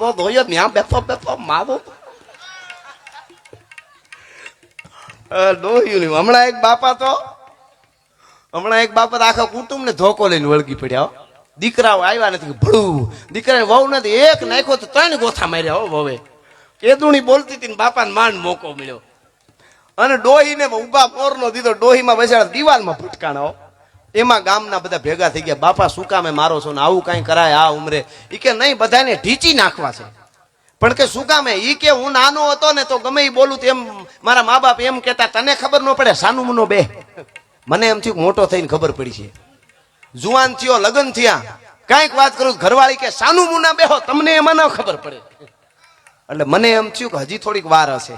માવો ધોયો ત્યાં બેઠો બેઠો માવો ડોહ્યું નહીં. હમણાં એક બાપા આખા કુટુંબ ને ધોકો લઈને વળગી પડ્યા. દીકરાઓ આવ્યા નથી, ભળું દીકરાને વહુ નથી, એક નાખ્યો તો 3 ગોથા માર્યા. હો વવે કેદુણી બોલતી હતી ને બાપાને માંડ મોકો મળ્યો અને ડોહીને ઉભા પોરનો દીધો. ડોહીમાં બેસાડા દિવાલમાં ફટકાણા. એમાં ગામના બધા ભેગા થઈ ગયા. બાપા શું કામે મારો છો ને આવું કઈ કરાય આ ઉંમરે? ઈ કે નહીં, બધાને ઢીચી નાખવા છે. પણ કે શું કામે? ઈ કે હું નાનો હતો ને તો ગમે એ બોલું તેમ મારા મા બાપ એમ કેતા તને ખબર ન પડે, સાનું મુનો બે. મને એમ થયું મોટો થઈને ખબર પડી છે, જુવાન થયો, લગ્ન થયા, કઈક વાત કરું ઘરવાળી કે સાનું મુના બેહો, તમને એમાં ન ખબર પડે. એટલે મને એમ થયું કે હજી થોડીક વાર હશે.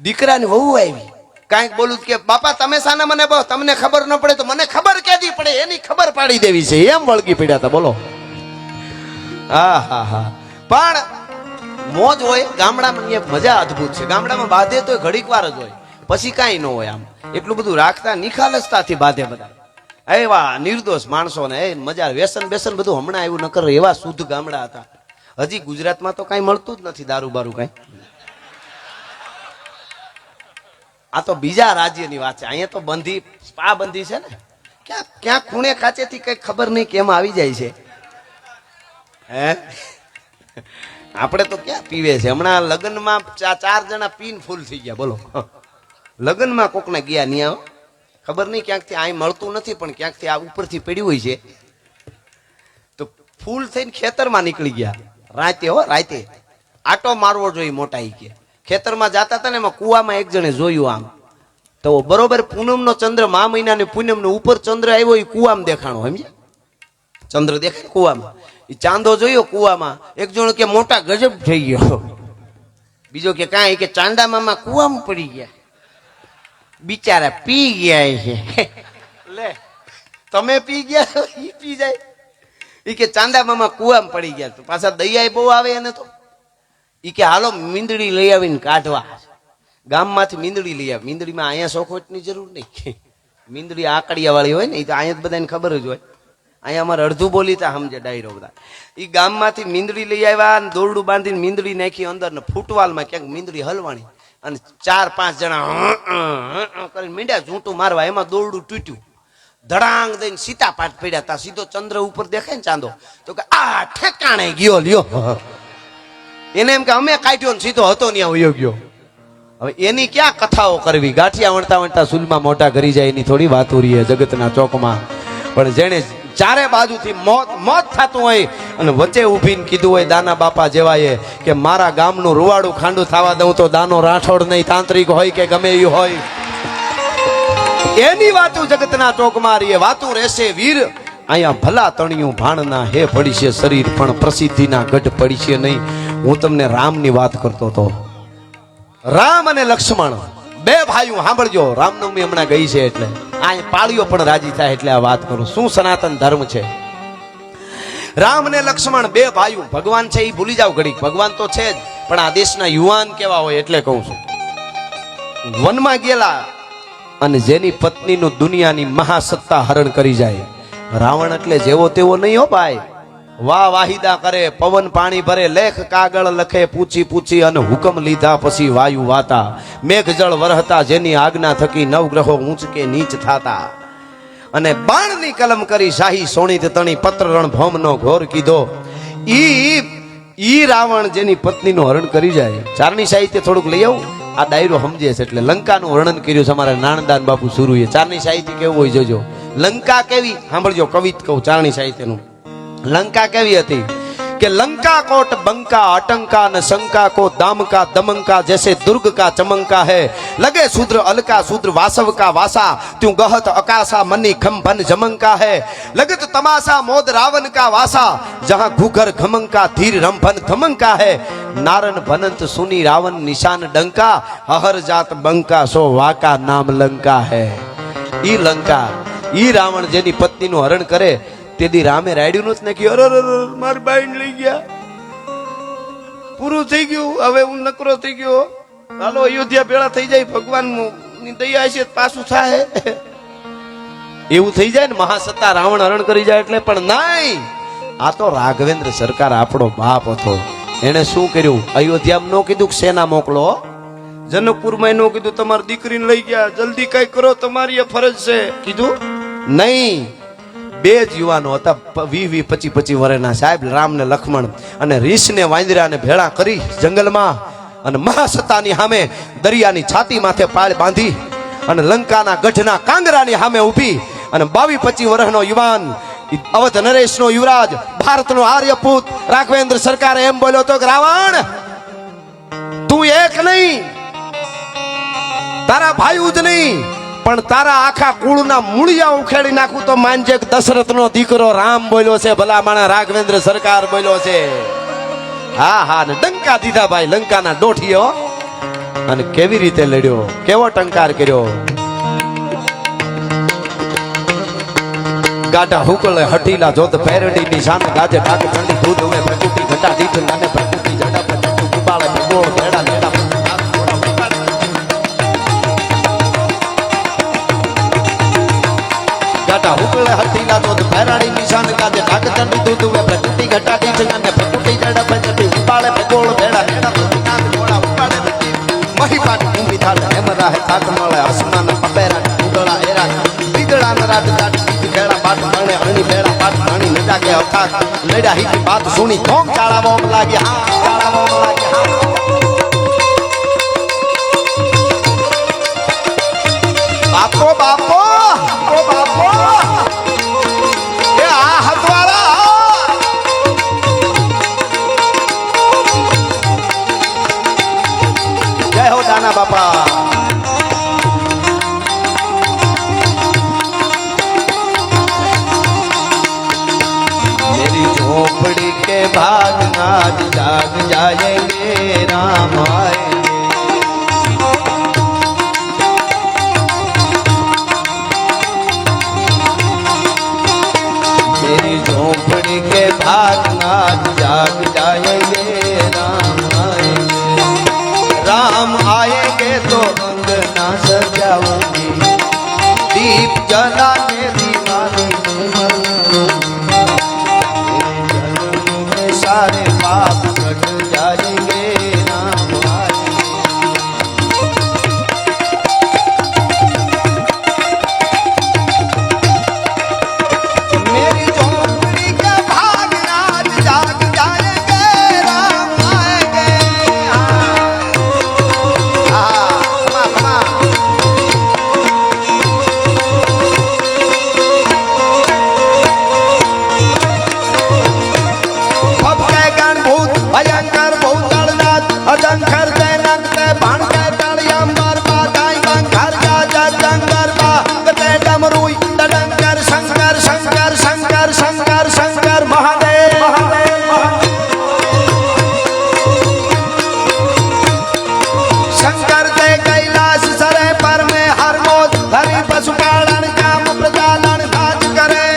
દીકરાની વહુ આવી, કઈક બોલું કે બાપા તમે સાના મને બહુ, તમને ખબર ન પડે તો મને ખબર કેદી પડે, એની ખબર પાડી દેવી છે. એમ વળગી પડ્યા હતા. બોલો. હા હા હા. પણ મોજ હોય ગામડામાં, મજા અદભુત છે. ગામડામાં બાધે તો ઘડીક વાર જ હોય, પછી કાંઈ ન હોય. આમ એટલું બધું રાખતા નિખાલસતાથી બાધે બધા. એવા નિર્દોષ માણસો ને મજા. વ્યસન બેસન બધું હમણાં આવ્યું ન કરે એવા શુદ્ધ ગામડા હતા. હજી ગુજરાતમાં તો કઈ મળતું જ નથી દારૂ બારૂ કઈ. આ તો બીજા રાજ્યની વાત છે. અહીંયા તો બંધી સ્પા બંધી છે ને, ક્યાં ખૂણે ખાચેથી કઈ ખબર નહીં કેમ આવી જાય છે. હે આપણે તો ક્યાં પીવે છે. હમણાં લગ્નમાં 4 જણા પીન ફૂલ થઈ ગયા. બોલો, લગ્નમાં કોકને ગયા નહીં, ખબર નહીં ક્યાંકથી અહીં મળતું નથી પણ ક્યાંકથી આ ઉપરથી પડ્યું હોય છે તો ફૂલ થઈને ખેતરમાં નીકળી ગયા. રાતે રાતે આટો મારવો જોઈએ મોટા. ઈ કે ખેતરમાં જતા હતા ને એમાં કુવામાં એક જણે જોયું આમ તો બરોબર પૂનમનો ચંદ્ર, મા મહિનાની પૂનમનો ઉપર ચંદ્ર આવ્યો, એ કુવામાં દેખાણો. સમજ્યા? ચંદ્ર દેખાય કુવામાં. એ ચાંદો જોયો કુવામાં. એક જણ કે મોટા ગજબ થઈ ગયો, બીજો કે કાંઈ કે ચાંદા મામા કુવામાં પડી ગયા, બિચારા પી ગયા છે. લે તમે પી ગયા, ઈ પી જાય. ઈ કે ચાંદા મામા કુવામાં પડી ગયા. તો પાછા દયા બહુ આવે એને તો. ઈ કે હાલો મીંદડી લઈ આવીને કાઢવા. ગામમાંથી મીંદડી લઈ આવે. મીંદડીમાં અહીંયા સોખવટની જરૂર નહીં. મીંદડી આકડિયા વાળી હોય ને, એ તો અહીંયા જ બધાને ખબર જ હોય. અહીંયા અમારે અડધું બોલી તા સમજે ડાયરો બધા. એ ગામમાંથી મીંદડી લઈ આવ્યા અને દોરડું બાંધીને મીંદડી નાખી અંદર ને ફૂટવાલમાં ક્યાંક મીંદડી હલવાણી અને 4-5 જણા કરીને મીંડ્યા ઝૂંટું મારવા. એમાં દોરડું તૂટ્યું, ધડાંગ દઈને સીતા પાટ પડ્યા તા. સીધો ચંદ્ર ઉપર દેખાય ને ચાંદો, તો કે આ ઠેકાણે ગયો લ્યો. એને એમ કે અમે કાઢ્યો ને સીધો હતો ત્યાં વયો ગયો. હવે એની ક્યાં કથાઓ કરવી? ગાંઠિયા વણતા વણતા સુલમાં મોટા કરી જાય એની થોડી વાતો રહી જગતના ચોકમાં. પણ જેને ચારે બાજુથી મોત થતું હોય અને વચ્ચે ઉભીને કીધું હોય દાના બાપા જેવાએ કે મારા ગામનું રૂવાડું ખાંડું થવા દઉં તો દાનો રાઠોડ નહીં, તાંત્રિક હોય કે ગમે એ હોય, એની વાતું જગતના ચોકમાં રહી. વાતું રહેશે વીર. અહીંયા ભલા તણિયું ભાણના હે પડી છે શરીર, પણ પ્રસિદ્ધિના ગઢ પડી છે નહીં. હું તમને રામની વાત કરતો હતો. રામ અને લક્ષ્મણ 2 ભાઈઓ. સાંભળજો, રામનવમી હમણાં ગઈ છે એટલે આ પાળીઓ પણ રાજી થાય એટલે આ વાત કરું. શું સનાતન ધર્મ છે. રામ અને લક્ષ્મણ 2 ભાઈઓ. ભગવાન છે એ ભૂલી જાવ ઘડીક, ભગવાન તો છે જ પણ આ દેશના યુવાન કેવા હોય એટલે કહું છું. વનમાં ગયેલા અને જેની પત્નીનું દુનિયાની મહાસત્તા હરણ કરી જાય. રાવણ એટલે જેવો તેવો નહીં હો ભાઈ. વાહ વાહિદા કરે, પવન પાણી ભરે, લેખ કાગળ લખે પૂછી પૂછી અને હુકમ લીધા પછી વાયુ વાતા, મેઘ જળ વરહતા જેની આજ્ઞા થકી નવગ્રહો ઊંચ કે નીચ થાતા. અને બાણની કલમ કરી શાહી સોણીત તણી પત્ર રણ ભૌમનો ઘોર કીધો. ઈ રાવણ જેની પત્નીનું હરણ કરી જાય. ચારણી સાહિત્ય થોડુંક લઈ આવું, આ ડાયરો સમજે છે એટલે. લંકાનું વર્ણન કર્યું છે અમારા નાણદાન બાપુ સુરુએ. ચારણી સાહિત્ય કેવું હોય જોજો. લંકા કેવી સાંભળજો, કવિત કહું ચારણી સાહિત્યનું. લંકા કેવી હતી કે લંકા कोट बंका अटंका न शंका को दाम का दमंका जैसे दुर्ग का चमंका है लगे शूद्र अलका शूद्र वासव का वासा त्यों गहत अकाशा मनी खम बन जमंका है लगत तमाशा मोद रावण का वासा जहां घूघर घमंका धीर रंभन धमंका है नारन भनंत सुनी रावण निशान डंका हहर जात बंका सो वाका नाम लंका है। ई लंका ई रावण जेनी पत्नी नु हरण करे तेदी रामे राड्યું નું ને કે અરે મારી બાઈન લઈ ગયા પૂરું થઈ ગયું હવે હું નકરો થઈ ગયો હાલો અયોધ્યા ભેળા થઈ જાય ભગવાન ની દયા છે પાછું થાય એવું થઈ જાય ને મહાસત્તા રાવણ હરણ કરી જાય એટલે પણ નહીં આ તો રાઘવેન્દ્ર સરકાર આપણો બાપ હતો. એને શું કર્યું? અયોધ્યામાં નો કીધું કે સેના મોકલો, જનકપુરમાં નો કીધું તમારી દીકરીને લઈ ગયા, જલ્દી કઈ કરો, તમારી ફરજ છે. કીધું નહીં. બે જ યુવાનો હતા, 20-25 વર્ષના સાહેબ, રામ ને લક્ષ્મણ, અને રીસ ને વાંદરાને ભેળા કરી જંગલમાં, અને મહાસત્તાની સામે દરિયાની છાતી માથે પાળ બાંધી, અને લંકાના ગઢના કાંગરાની સામે ઊભી, અને 22-25 વર્ષનો યુવાન, અવધ નરેશનો યુવરાજ, ભારતનો આર્યપુત રાઘવેન્દ્ર સરકારે એમ બોલ્યો તો કે રાવણ, તું એક નહીં, તારા ભાઈ જ નહીં, પણ તારા આખા કુળના મૂળિયા ઉખેડી નાખું તો માનજે કે દશરથનો દીકરો રામ બોલ્યો છે, ભલા માણા રાઘવેન્દ્ર સરકાર બોલ્યો છે. હા હા, ને ડંકા દીધા ભાઈ લંકાના ડોઠીઓ, અને કેવી રીતે લડ્યો, કેવો ટંકાર કર્યો. ગાઢા હુકલે હઠીલા જોત પેરડી ની શાન ગાજે ઢાક ચંડી દૂધ ઉમે પ્રકૃતિ ઘટા દીઠ નાને પ્રકૃતિ જડા પ્રકૃતિ કુબાળે ગોળ ભેડા ભેડા ગાઢા હુકલે હઠીલા જોત પેરડી ની શાન ગાજે ઢાક ચંડી દૂધ ઉમે પ્રકૃતિ ઘટા દીઠ નાને પ્રકૃતિ જડા પ્રકૃતિ કુબાળે ગોળ ભેડા ભેડા નાગ ગોળા ઉપાડે મહી પાટ ભૂમિ થાળ એમ રાહે થાક મળે આસમાન પપેરા ઉડળા એરા બીજળા નરાટ જાટ ખેડા બાટ ભણે હણી ભેડા બાટ ભણી નડા કે અવતાર લડ્યા હીટી બાત સુણી ધોમ ચાળા બોમ લાગી, હા ચાળા બોમ લાગી, હા. બાપો બાપો ઓ બાપો, એ આ હતવાળા, જય હો દાના બાપા. झोपड़ी के भाग आज जाग जाएंगे राम आएंगे. मेरी झोपड़ी के भाग आज जाग जाएंगे राम आएंगे. राम आएंगे तो अंगना सजाऊंगी, दीप जलाने दीवाने सारे पाप कट जाएंगे राम आएंगे. मेरी झोपड़ी का भाग आज जाग जाएंगे राम आएंगे. भयंकर भूतलनाथ अजंकर दैनक ते भाणके तळिया मारबा दाई बंकर जा जंगर बा ते डमरुई डंगर शंकर शंकर शंकर शंकर शंकर महादेव महादेव शंकर ते कैलाश सरे पर में हर मोद धरी पशुपालन काम प्रजालन राज करे.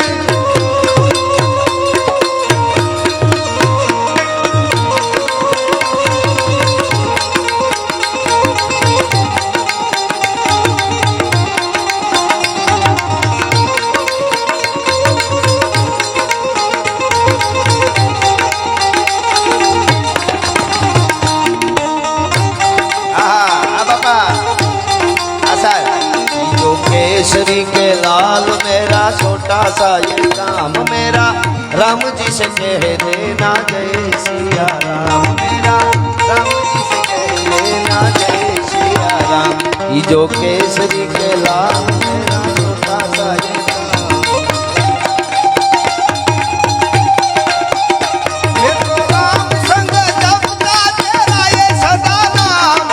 केसरी के लाल मेरा छोटा सा ये राम मेरा, राम जी से कह देना जय सिया राम मेरा, राम जी से कह देना जय सिया राम. ये जो केसरी के लाल मेरा छोटा सा ये राम संग जपता तेरा ये सदा नाम.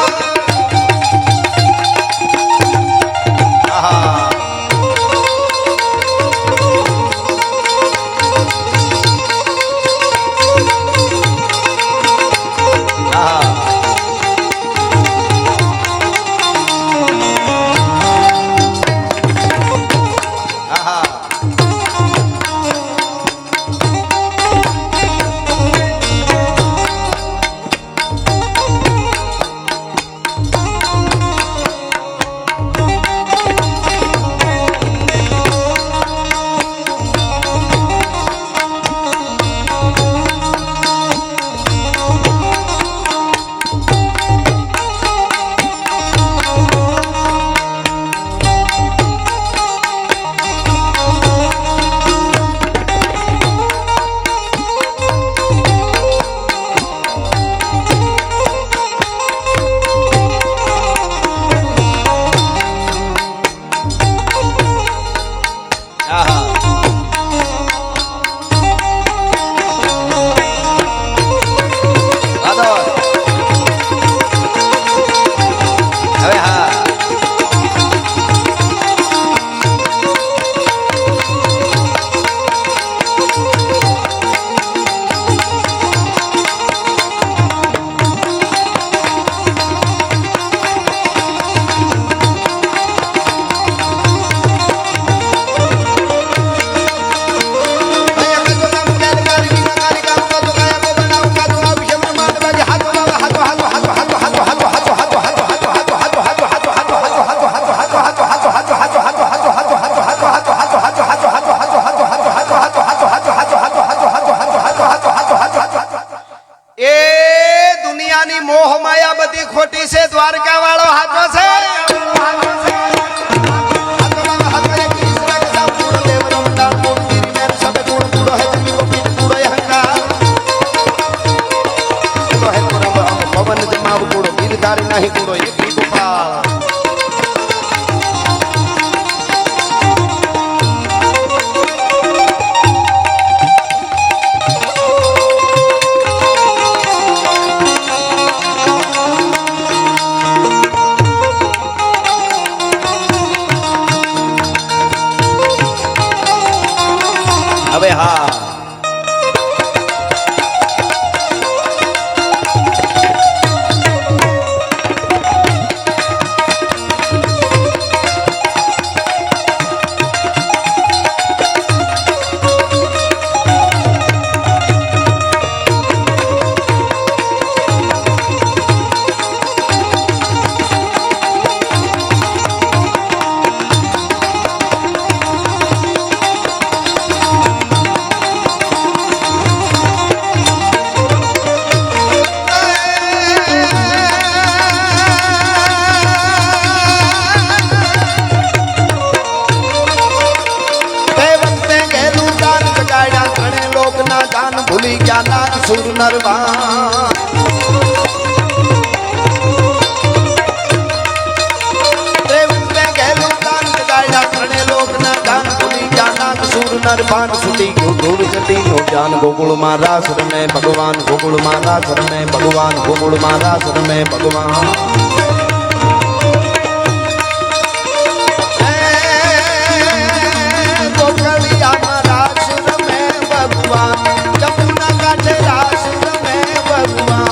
બધી ખોટી છે, દ્વારકા વાળો હાચો છે. પવન જમાવ કૂડો ગીરધારી નહીં કૂડો એક ગોપાલ. હવે હા ભૂલી ગયા નાગ સુર નરવાન. છૂટી ગયું ધૂળ ચટી નું જાન ગોકુળ માં રાસ રમે ભગવાન, ગોકુળ માં રાસ રમે ભગવાન, ગોકુળ માં રાસ રમે ભગવાન. ગોકળિયામાં રાસ રમે ભગવાન, જમુના કાંઠે રાસ રમે ભગવાન.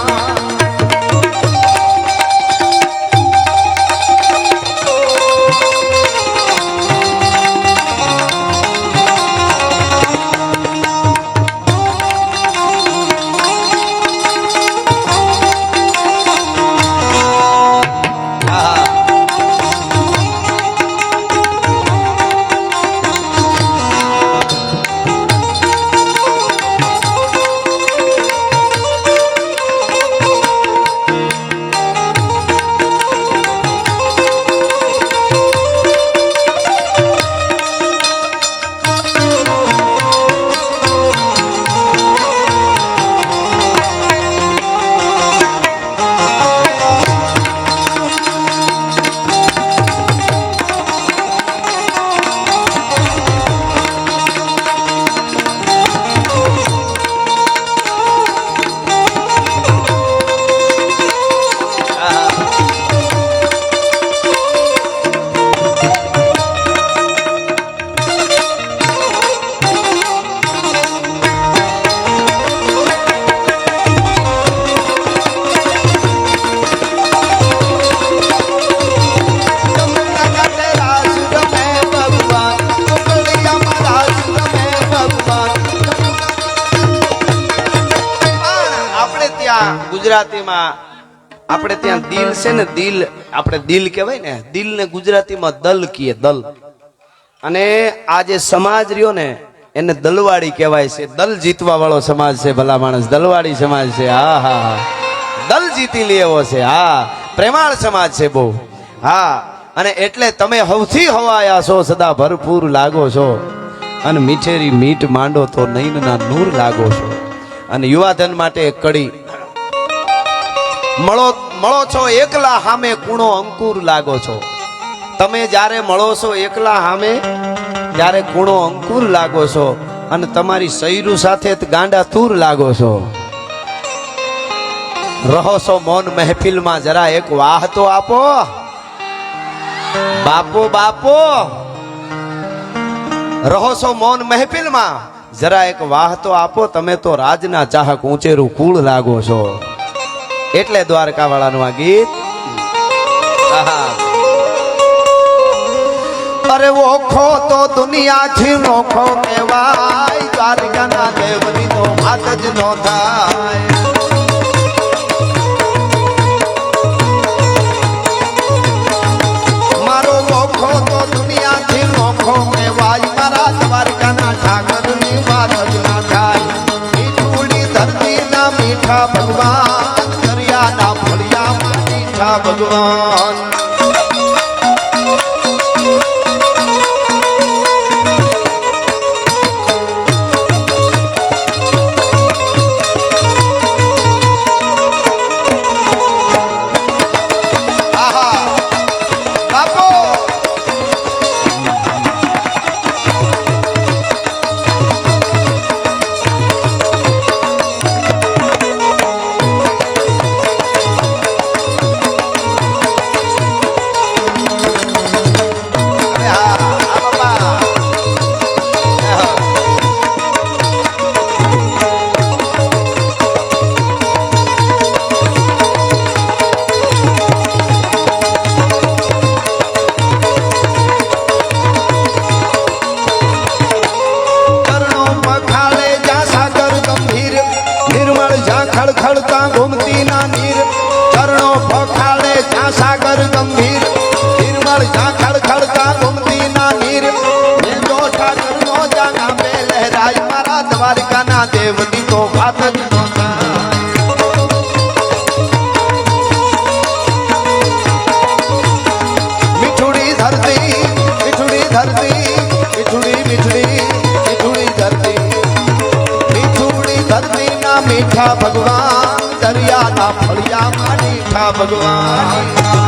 ગુજરાતીમાં આપણે ત્યાં દિલ છે ને, દિલ આપણે દિલ કહેવાય ને, દિલ ને ગુજરાતીમાં દલ કીએ, દલ. અને આ જે સમાજ રહ્યો ને એને દલવાડી કહેવાય છે. દલ જીતવા વાળો સમાજ છે, ભલા માણસ દલવાડી સમાજ છે. હા હા હા, દલ જીતી લે એવો છે. હા, પ્રેમાળ સમાજ છે બહુ. હા, અને એટલે તમે હવથી હવાયા છો, સદા ભરપૂર લાગો છો, અને મીઠેરી મીઠ માંડો તો નૈનના નૂર લાગો છો. અને યુવાધન માટે એક કડી, મળો છો એકલા હામે કૂણો અંકુર લાગો છો. તમે જ્યારે મળો છો એકલા હામે, ત્યારે કૂણો અંકુર લાગો છો, અને તમારી સૈરું સાથે ગાંડા તૂર લાગો છો. રહો છો મૌન મહેફિલમાં, જરા એક વાહ તો આપો બાપો, બાપો. રહો છો મૌન મહેફિલમાં, જરા એક વાહ તો આપો. તમે તો રાજના ચાહક ઊંચેરું કુળ લાગો છો. એટલે દ્વારકા વાળાનું આ ગીત. અરે ઓખો તો દુનિયાથી નોખો કહેવાય, દ્વારકાના દેવની તો વાત જ નો થાય. મારો ઓખો તો દુનિયાથી નોખો કહેવાય, મારા દ્વારકાના ઠાકરની વાત જ ના થાય. મીઠુડી ધરતીના મીઠા ભગવાન, દરિયાના ફળિયામાં मीठा भगवान दरिया ना फलिया मीठा भगवान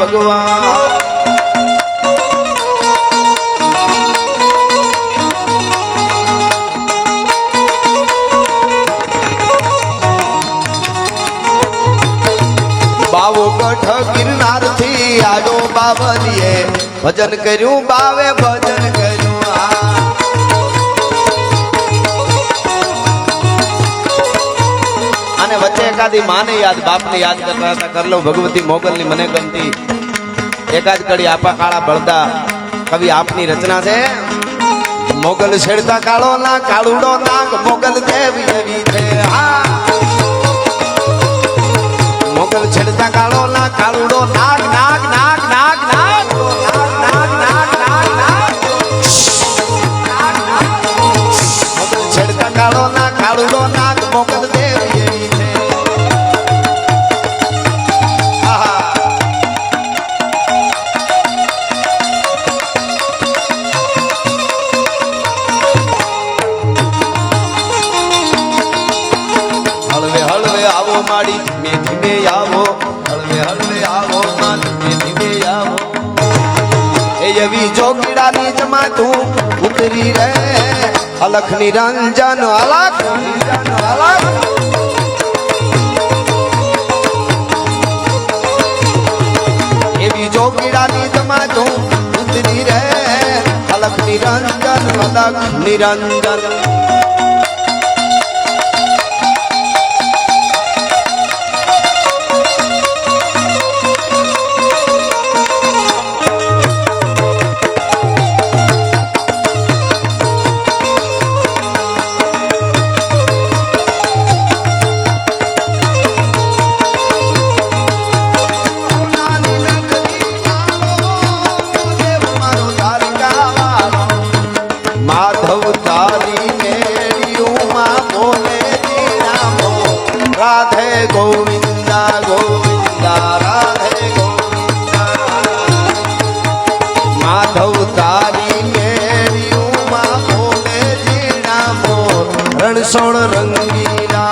भगवान बावो गठ गिरनार थी आडो बावलिए भजन करूं बावे भजन करूं आने वच्चे एकादी माने याद बाप ने याद करता था कर लो भगवती मोगल नी मने गमती एकाद कड़ी आपा काळा बळदा कवि आपनी रचना छे मोगल छेड़ता काळो ना काळुडो नाग मोगल देवी देवी छे मोगल छेड़ता काळो ना काळुडो नाग नाग नाग नाग नाग नाग नाग नाग नाग मोगल छेड़ता काळो ना काळुडो नाग मोगल देवी देवी छे माड़ी धीमे धीमे आवो हलवे हलवे आवो मान धीमे धीमे आवो ए यवी जोगीडानी जमा तू उतरी रे अलख निरंजन अलख एवी जोगीडानी जमा तू उतरी रे अलख निरंजन गोविंदा गोविंदा राधे गोविंदा माधव तारी मेरी उमा बोले जीना मोर रणसोण रंगीला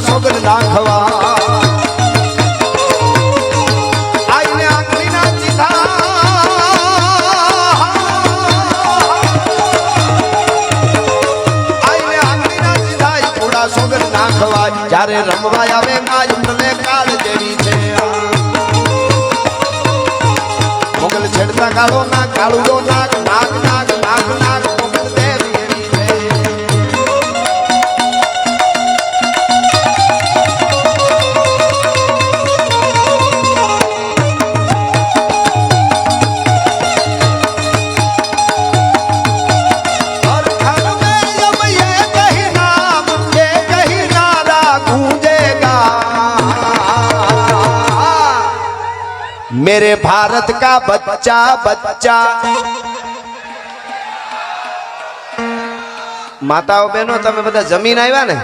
सोगन नाखवा आईने आंगली ना चिधा आईने आंगली ना चिधा पूरा सोगन नाखवा जारे रमवा आवे माय उठले काल जेवी छे मोगल छेड़ता काळो ना काळुडो नाग नाग नाग नाग नाग मोगल देवी गूंजेगा मेरे भारत का बच्चा बच्चा। माताओ बहनो તમે બધા જમીન આવ્યા ને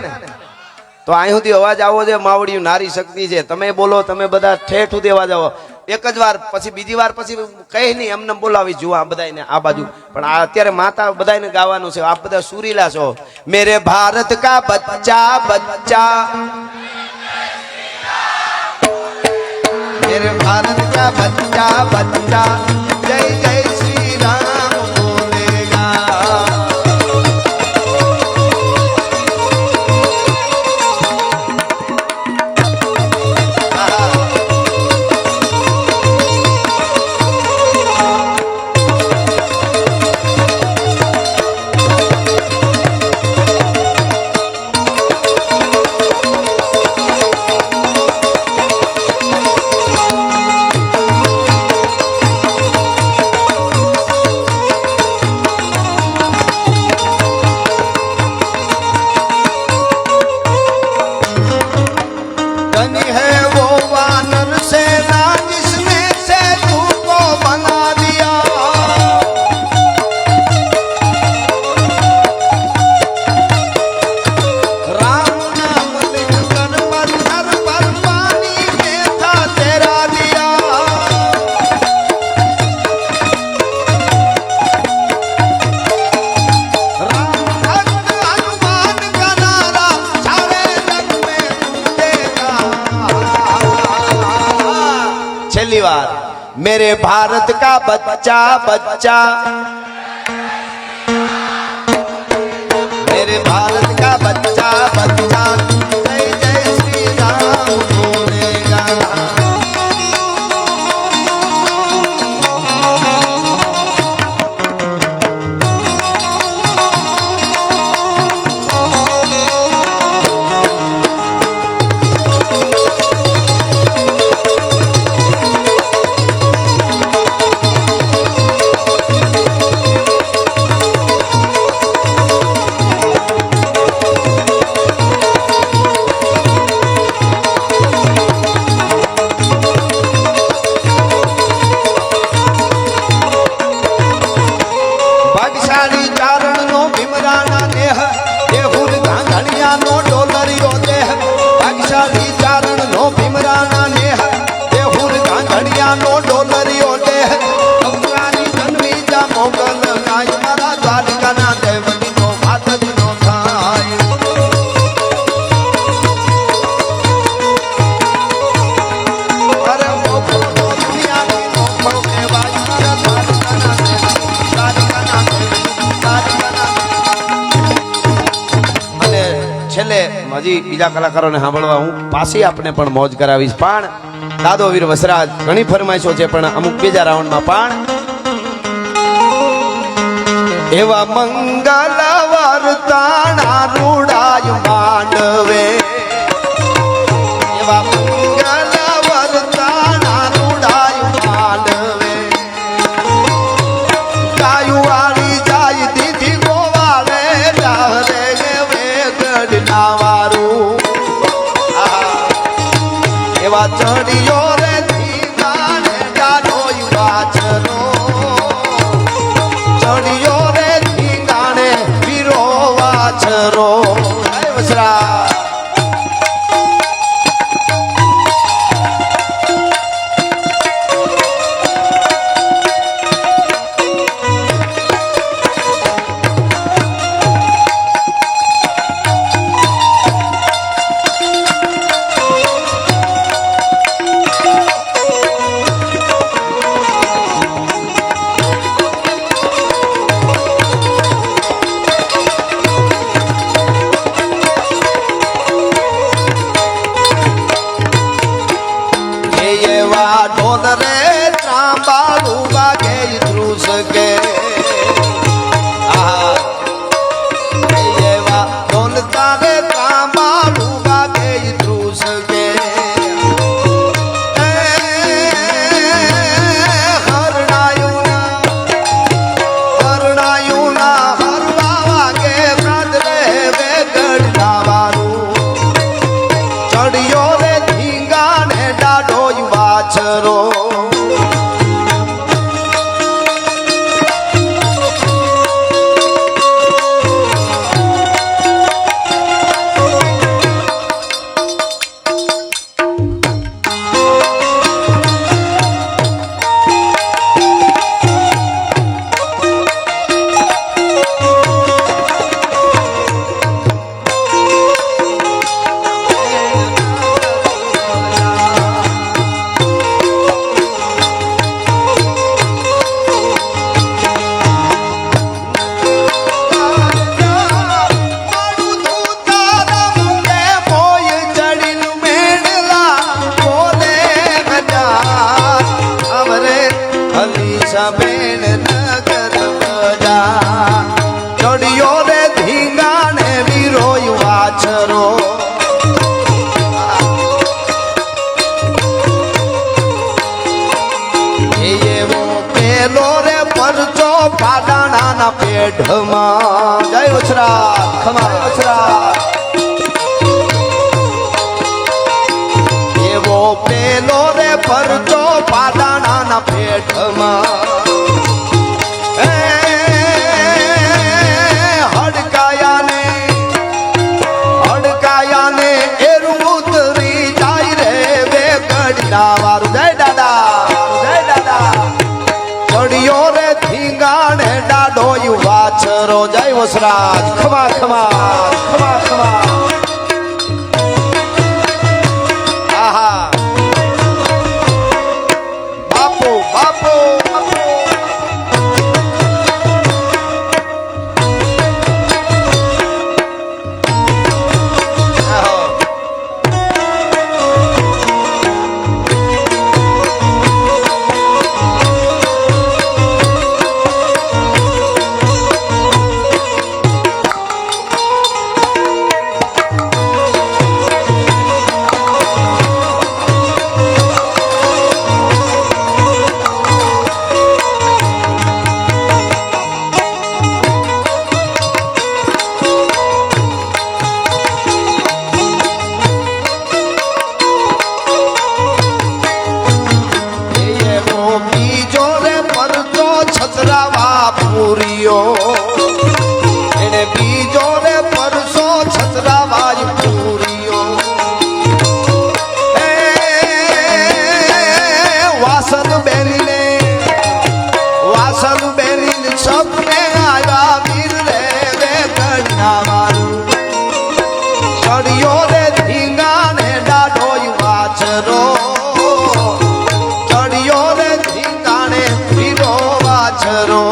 તો અહીં સુધી અવાજ આવો છે માવડિયું નારી શક્તિ છે તમે બોલો તમે બધા ઠેઠ સુધી અવાજ આવો એક જ વાર પછી બીજી વાર પછી કઈ નહીં એમને બોલાવી જુઓ આ બધાને આ બાજુ પણ આ અત્યારે માતા બધાને ગાવાનું છે આપ બધા સુરીલા છો મેરે ભારત કા બચ્ચા બચ્ચા मेरे भारत का बच्चा बच्चा जय जय श्री राम बोलेगा। मेरे भारत का बच्चा बच्चा मेरे भारत का बच्चा बच्चा जय जय श्री राम बोलेगा। હજી બીજા કલાકારોને સાંભળવા હું પાછી આપણે પણ મોજ કરાવીશ પણ દાદો વીર વસરાજ ઘણી ફરમાઈશો છે પણ અમુક બીજા રાઉન્ડમાં પણ એવા મંગલ વર્તાણા રૂડાય માંડવે એવા મંગલ વર્તાણા રૂડાય માંડવે ગાયું વાળી જાય દીધી ગોવાળે ડાહરે ગઢના એવા ચડિયો રે ધીંગાણે ડાડોય વાછરો ચડિયો રે ધીંગાણે વીરો વાછરો વસરા વાછરો પેઢમાં જય વછરાજ ખમા વછરાજ એવો પેલો રે પરચો પાડાના પેઢમાં હડકાયાને એરું ઉતરી જાય રે બે ગઢડા વારું જય દાદા ચડિયો રે ધીંગાણે ડાડો વાછરો જય વસરાજ ખમા આહા બાપુ એને બીજો રે પરસો છતરાવાય પૂરીઓ વાસન બેલીને સપને આવ્યા વીર રે વે કન્યા વાળું ચડિયો રે ધીંગાને ડાઢો વાછરો ચડિયો રે ધીંગાને વીરો વાછરો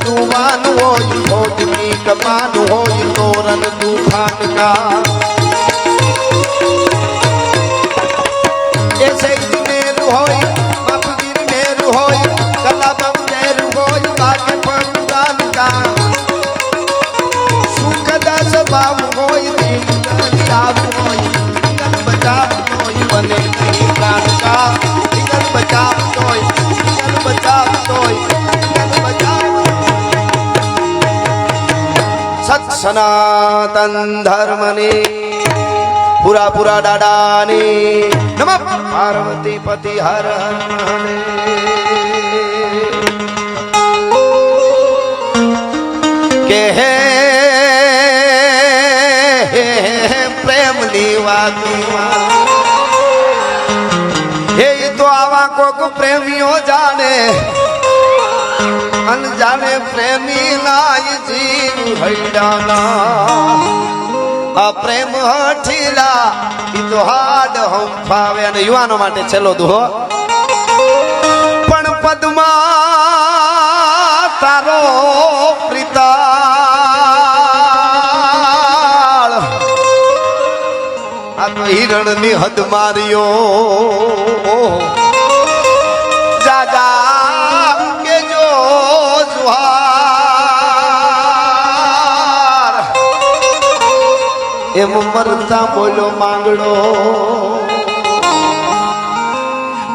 जुवान होई भोज की कमान होई तोरन तूफान का ऐसे मेरु होई बापगिर मेरु होई कलाबम मेरु होई बाके पंडान का सुख दास बाबू होई दीन जाब होई गन बचाव होई बने प्राण का गन बचाव होई गन बचाव होई गन बचाव सत सनातन धर्मने पूरा दादाने नमः पार्वती पति हर हर के हे प्रेम नीवाती हे तो आवा कोक प्रेमियों जाने अनजाने प्रेमी नाई जीव हईडाना आ प्रेम हठीला ई तो हाड हम फावे અને યુવાનો માટે છેલ્લો દુહો પણ પદ્મા તારો પ્રીતાળ આ તો હિરણની હદ માર્યો જાજા કે જો જુહાર એમ મરતા બોલો માંગડો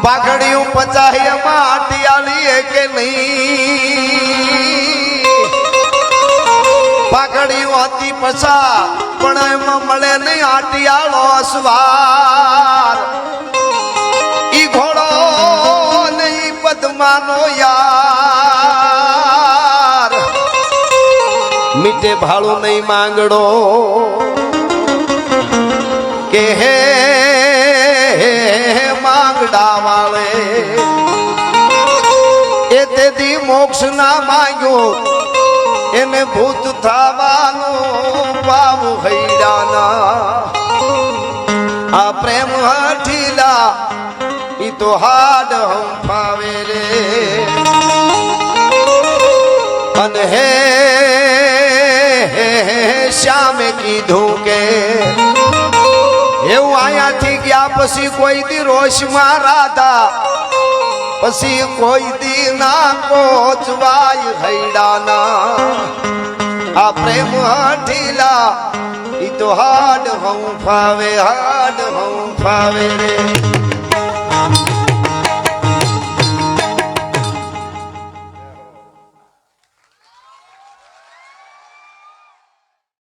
પાઘડિયું પચાહી માટિયાલી કે નહીં પાઘડિયું હતી પછા પણ એમાં મળે નહીં આટિયાળો અસવાર ઈ ઘોડો નહીં પદ્માનો યાર મીઠે ભાળું નહીં માંગડો કે હે માંગડા વાળે એ તેથી મોક્ષ ના માંગ્યો એને ભૂત થવાનું ભાવ હૈડાના આ પ્રેમ હઠીલા ઈ તો હાડ હંફાવે રે અને હે શ્યામે કીધું કે એવું અહીંયાથી ગયા પછી કોઈ દી રોષમાં રાધા પછી કોઈ દી ના કોચવાય હૈડાના આ પ્રેમ હઠીલા ઈ તો હાડ હંફાવે રે